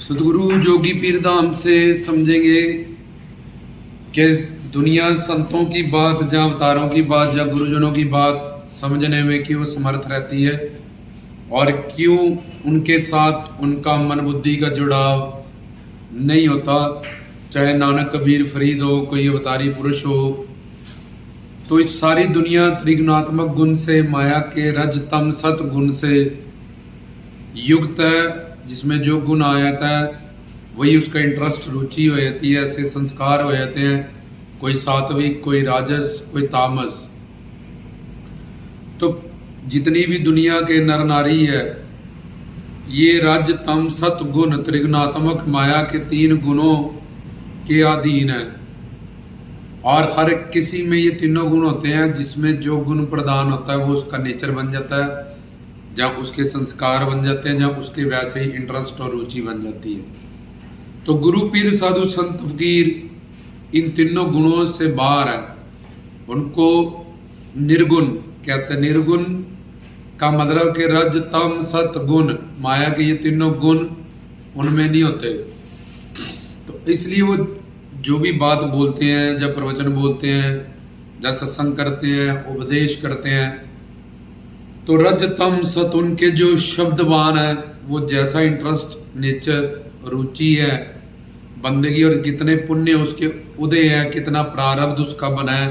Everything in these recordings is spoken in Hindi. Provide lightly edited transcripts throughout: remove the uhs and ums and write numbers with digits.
सदगुरु जोगी पीर धाम से समझेंगे कि दुनिया संतों की बात या अवतारों की बात या गुरुजनों की बात समझने में क्यों समर्थ रहती है और क्यों उनके साथ उनका मन बुद्धि का जुड़ाव नहीं होता। चाहे नानक कबीर फरीद हो, कोई अवतारी पुरुष हो, तो इस सारी दुनिया त्रिगुणात्मक गुण से, माया के रज तम सत गुण से युक्त है, जिसमें जो गुण आ जाता है वही उसका इंटरेस्ट, रुचि हो जाती है। ऐसे संस्कार हो जाते हैं, कोई सात्विक, कोई राजस, कोई तामस। तो जितनी भी दुनिया के नर नारी है, ये रज तम सत गुण त्रिगुणात्मक माया के 3 गुणों के अधीन है। और हर किसी में ये तीनों गुण होते हैं, जिसमें जो गुण प्रदान होता है वो उसका नेचर बन जाता है, जहाँ उसके संस्कार बन जाते हैं, जहाँ उसके वैसे ही इंटरेस्ट और रुचि बन जाती है। तो गुरु पीर साधु संत फकीर इन तीनों गुणों से बाहर है, उनको निर्गुण कहते हैं। निर्गुण का मतलब कि रज तम सत गुण, माया के ये तीनों गुण उनमें नहीं होते। तो इसलिए वो जो भी बात बोलते हैं, जब प्रवचन बोलते हैं, जब सत्संग करते हैं, उपदेश करते हैं, तो रज तम सत उनके जो शब्दवान है, वो जैसा इंटरेस्ट, नेचर, रुचि है बंदगी, और कितने पुण्य उसके उदय है, कितना प्रारब्ध उसका बना है,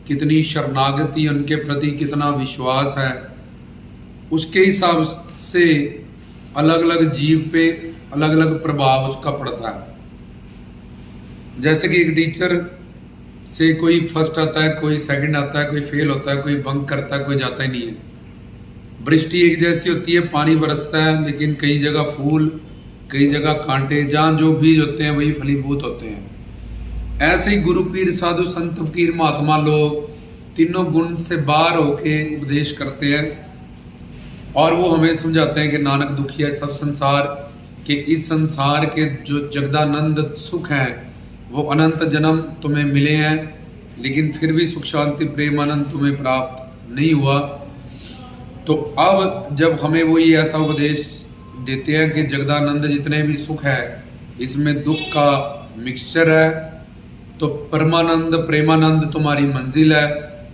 कितनी शरणागति उनके प्रति, कितना विश्वास है, उसके हिसाब से अलग अलग जीव पे अलग अलग प्रभाव उसका पड़ता है। जैसे कि एक टीचर से कोई फर्स्ट आता है, कोई सेकंड आता है, कोई फेल होता है, कोई बंक करता है, कोई जाता ही नहीं है। वृष्टि एक जैसी होती है, पानी बरसता है, लेकिन कई जगह फूल, कई जगह कांटे, जहाँ जो बीज होते हैं वही फलीभूत होते हैं। ऐसे ही गुरु पीर साधु संत फकीर महात्मा लोग तीनों गुण से बाहर होके उपदेश करते हैं, और वो हमें समझाते हैं कि नानक दुखिया सब संसार के, इस संसार के जो जगदानंद सुख हैं वो अनंत जन्म तुम्हें मिले हैं, लेकिन फिर भी सुख शांति प्रेम आनंद तुम्हें प्राप्त नहीं हुआ। तो अब जब हमें वो ये ऐसा उपदेश देते हैं कि जगदानंद जितने भी सुख है इसमें दुख का मिक्सचर है, तो परमानंद प्रेमानंद तुम्हारी मंजिल है,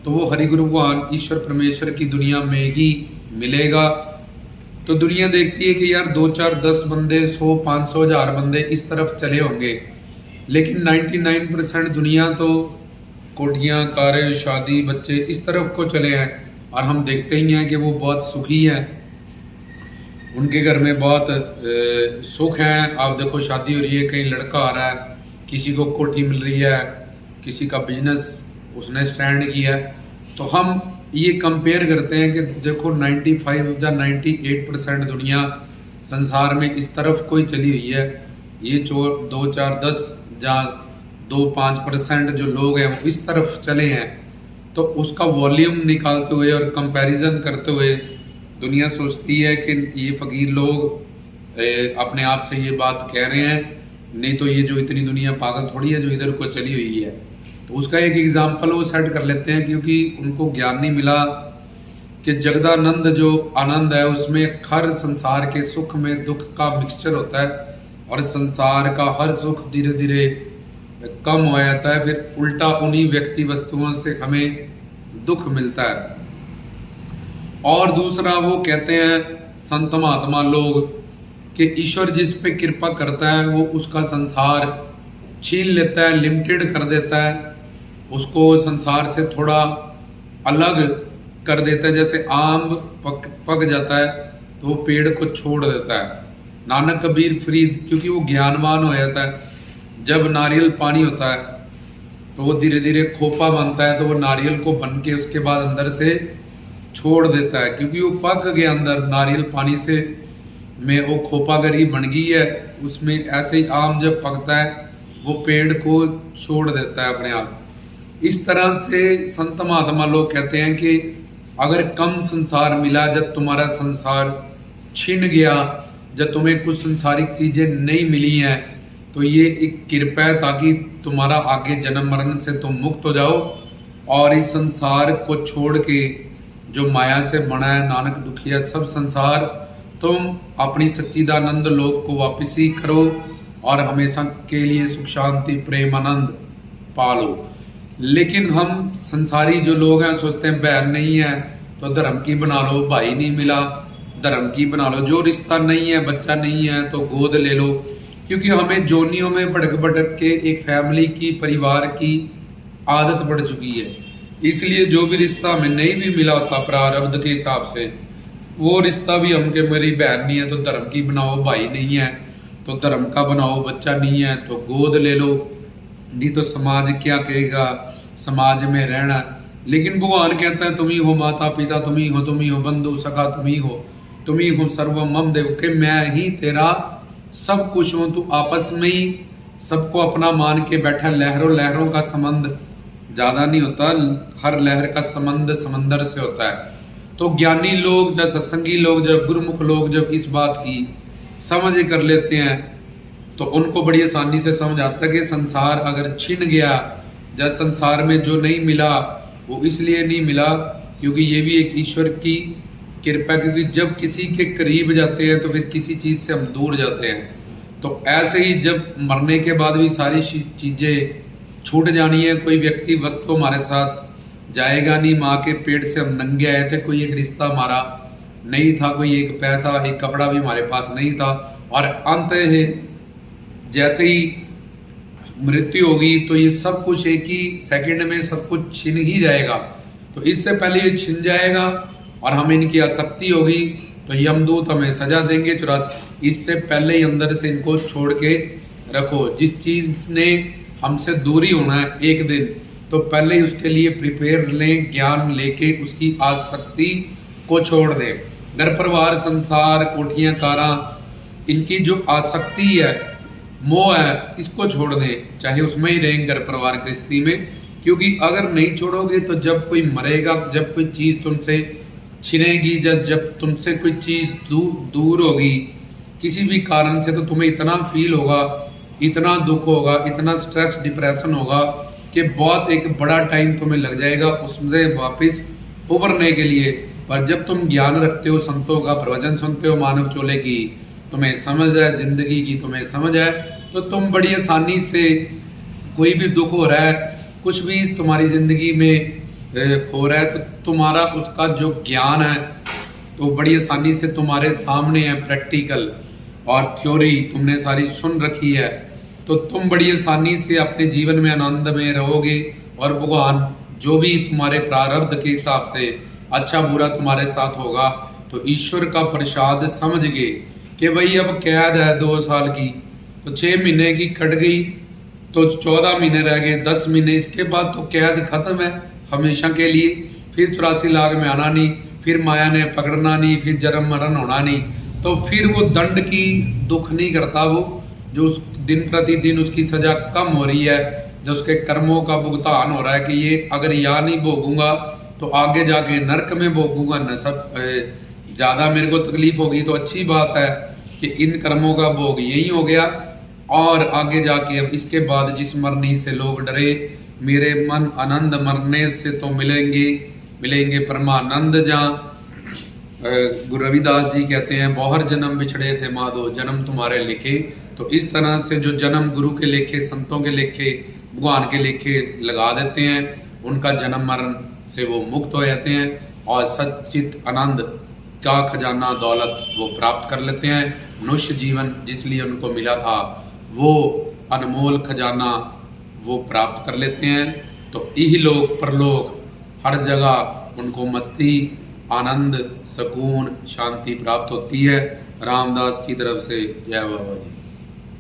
तो वो हरि गुरु भगवान ईश्वर परमेश्वर की दुनिया में ही मिलेगा। तो दुनिया देखती है कि यार 2 4 10 बंदे, 100 500 1000 बंदे इस तरफ चले होंगे, लेकिन 99% दुनिया तो कोठियाँ, कारें, शादी, बच्चे इस तरफ को चले हैं, और हम देखते ही हैं कि वो बहुत सुखी हैं, उनके घर में बहुत सुख है। आप देखो शादी हो रही है, कहीं लड़का आ रहा है, किसी को कोठी मिल रही है, किसी का बिजनेस उसने स्टैंड किया है। तो हम ये कंपेयर करते हैं कि देखो 95 या 98% दुनिया संसार में इस तरफ कोई चली हुई है, ये 2 4 10 या 2-5% जो लोग हैं वो इस तरफ चले हैं। तो उसका वॉल्यूम निकालते हुए और कंपैरिजन करते हुए दुनिया सोचती है कि ये फकीर लोग अपने आप से ये बात कह रहे हैं, नहीं तो ये जो इतनी दुनिया पागल थोड़ी है जो इधर को चली हुई है। तो उसका एक एग्जाम्पल वो सेट कर लेते हैं, क्योंकि उनको ज्ञान नहीं मिला कि जगदानंद जो आनंद है उसमें हर संसार के सुख में दुख का मिक्सचर होता है, और संसार का हर सुख धीरे धीरे कम हो जाता है, फिर उल्टा उन्हीं व्यक्ति वस्तुओं से हमें दुख मिलता है। और दूसरा वो कहते हैं संत महात्मा लोग कि ईश्वर जिस पे कृपा करता है वो उसका संसार छीन लेता है, लिमिटेड कर देता है, उसको संसार से थोड़ा अलग कर देता है। जैसे आम पक जाता है तो वो पेड़ को छोड़ देता है। नानक कबीर फरीद क्योंकि वो ज्ञानवान हो जाता है, जब नारियल पानी होता है तो वो धीरे धीरे खोपा बनता है, तो वो नारियल को बन के उसके बाद अंदर से छोड़ देता है, क्योंकि वो पक गया अंदर नारियल पानी से में वो खोपा गरी बन गई है उसमें। ऐसे ही आम जब पकता है वो पेड़ को छोड़ देता है अपने आप। इस तरह से संत महात्मा लोग कहते हैं कि अगर कम संसार मिला, जब तुम्हारा संसार छिन गया, जब तुम्हें कुछ संसारिक चीजें नहीं मिली हैं, तो ये एक कृपा है ताकि तुम्हारा आगे जन्म मरण से तुम मुक्त हो जाओ, और इस संसार को छोड़ के जो माया से बना है, नानक दुखिया सब संसार तुम अपनी सच्चिदानंद लोक को वापसी करो और हमेशा के लिए सुख शांति प्रेम आनंद पालो। लेकिन हम संसारी जो लोग हैं सोचते हैं बहन नहीं है तो धर्म की बना लो, भाई नहीं मिला धर्म की बना लो, जो रिश्ता नहीं है बच्चा नहीं है तो गोद ले लो। क्योंकि हमें जोनियों में भटक भटक के एक फैमिली की परिवार की आदत पड़ चुकी है, इसलिए जो भी रिश्ता हमें नहीं भी मिला होता प्रारब्ध के हिसाब से, वो रिश्ता भी हमके मेरी बहन नहीं है तो धर्म की बनाओ, भाई नहीं है तो धर्म का बनाओ, बच्चा नहीं है तो गोद ले लो, नहीं तो समाज क्या कहेगा, समाज में रहना। लेकिन भगवान कहता है तुम ही हो माता पिता, तुम ही हो बंधु सखा, तुम ही हो सर्वम मम देव, के मैं ही तेरा सब कुछ हूं। तू आपस में ही सबको अपना मान के बैठा। लहरों लहरों का संबंध ज्यादा नहीं होता, हर लहर का संबंध समंदर से होता है। तो ज्ञानी लोग जब सत्संगी लोग जब गुरुमुख लोग जब इस बात की समझ कर लेते हैं तो उनको बड़ी आसानी से समझ आता है कि संसार अगर छिन गया, जब संसार में जो नहीं मिला वो इसलिए नहीं मिला क्योंकि ये भी एक ईश्वर की कृपा, क्योंकि जब किसी के करीब जाते हैं तो फिर किसी चीज से हम दूर जाते हैं। तो ऐसे ही जब मरने के बाद भी सारी चीजें छूट जानी है, कोई व्यक्ति वस्तु हमारे साथ जाएगा नहीं। माँ के पेट से हम नंगे आए थे, कोई एक रिश्ता हमारा नहीं था, कोई एक पैसा एक कपड़ा भी हमारे पास नहीं था, और अंत है जैसे ही मृत्यु होगी तो ये सब कुछ एक ही सेकंड में सब कुछ छिन ही जाएगा। तो इससे पहले ये छिन जाएगा और हमें इनकी आसक्ति होगी तो यमदूत हमें सजा देंगे 84। इससे पहले ही अंदर से इनको छोड़ के रखो। जिस चीज ने हमसे दूरी होना है एक दिन, तो पहले ही उसके लिए प्रिपेयर लें, ज्ञान लेके उसकी आसक्ति को छोड़ दें। घर परिवार संसार कोठियां कारा, इनकी जो आसक्ति है मोह है, इसको छोड़ दें, चाहे उसमें ही रहें घर परिवार गृहस्थी में। क्योंकि अगर नहीं छोड़ोगे तो जब कोई मरेगा, जब कोई चीज तुमसे छिनेगी, जब तुमसे कोई चीज दूर होगी किसी भी कारण से, तो तुम्हें इतना फील होगा, इतना दुख होगा, इतना स्ट्रेस डिप्रेशन होगा कि बहुत एक बड़ा टाइम तुम्हें लग जाएगा उससे वापस उभरने के लिए। पर जब तुम ज्ञान रखते हो, संतों का प्रवचन सुनते हो, मानव चोले की तुम्हें समझ है, जिंदगी की तुम्हें समझ है, तो तुम बड़ी आसानी से कोई भी दुख हो रहा है, कुछ भी तुम्हारी जिंदगी में हो रहा है, तो तुम्हारा उसका जो ज्ञान है तो बड़ी आसानी से तुम्हारे सामने है। प्रैक्टिकल और थ्योरी तुमने सारी सुन रखी है, तो तुम बड़ी आसानी से अपने जीवन में आनंद में रहोगे। और भगवान जो भी तुम्हारे प्रारब्ध के हिसाब से अच्छा बुरा तुम्हारे साथ होगा, तो ईश्वर का प्रसाद समझ गए कि भाई अब कैद है 2 साल की, तो 6 महीने की कट गई तो 14 महीने रह गए, 10 महीने, इसके बाद तो कैद खत्म है हमेशा के लिए। फिर 84 लाख में आना नहीं, फिर माया ने पकड़ना नहीं, फिर जन्म मरण होना नहीं। तो फिर वो दंड की दुख नहीं करता, वो जो उस दिन प्रतिदिन उसकी सजा कम हो रही है, जो उसके कर्मों का भुगतान हो रहा है कि ये अगर यहाँ नहीं भोगूंगा तो आगे जाके नरक में भोगूंगा, न सब ज्यादा मेरे को तकलीफ होगी। तो अच्छी बात है कि इन कर्मों का भोग यही हो गया, और आगे जाके अब इसके बाद जिस मरने से लोग डरे, मेरे मन आनंद मरने से तो मिलेंगे परमानंद। जहाँ गुरु रविदास जी कहते हैं बहुर जन्म बिछड़े थे माधो, जन्म तुम्हारे लिखे। तो इस तरह से जो जन्म गुरु के लेखे, संतों के लेखे, भगवान के लेखे लगा देते हैं, उनका जन्म मरण से वो मुक्त हो जाते हैं और सच्चित आनंद का खजाना दौलत वो प्राप्त कर लेते हैं। मनुष्य जीवन जिसलिए उनको मिला था वो अनमोल खजाना वो प्राप्त कर लेते हैं। तो यही लोग परलोक हर जगह उनको मस्ती, आनंद, सुकून, शांति प्राप्त होती है। रामदास की तरफ से जय बाबा जी।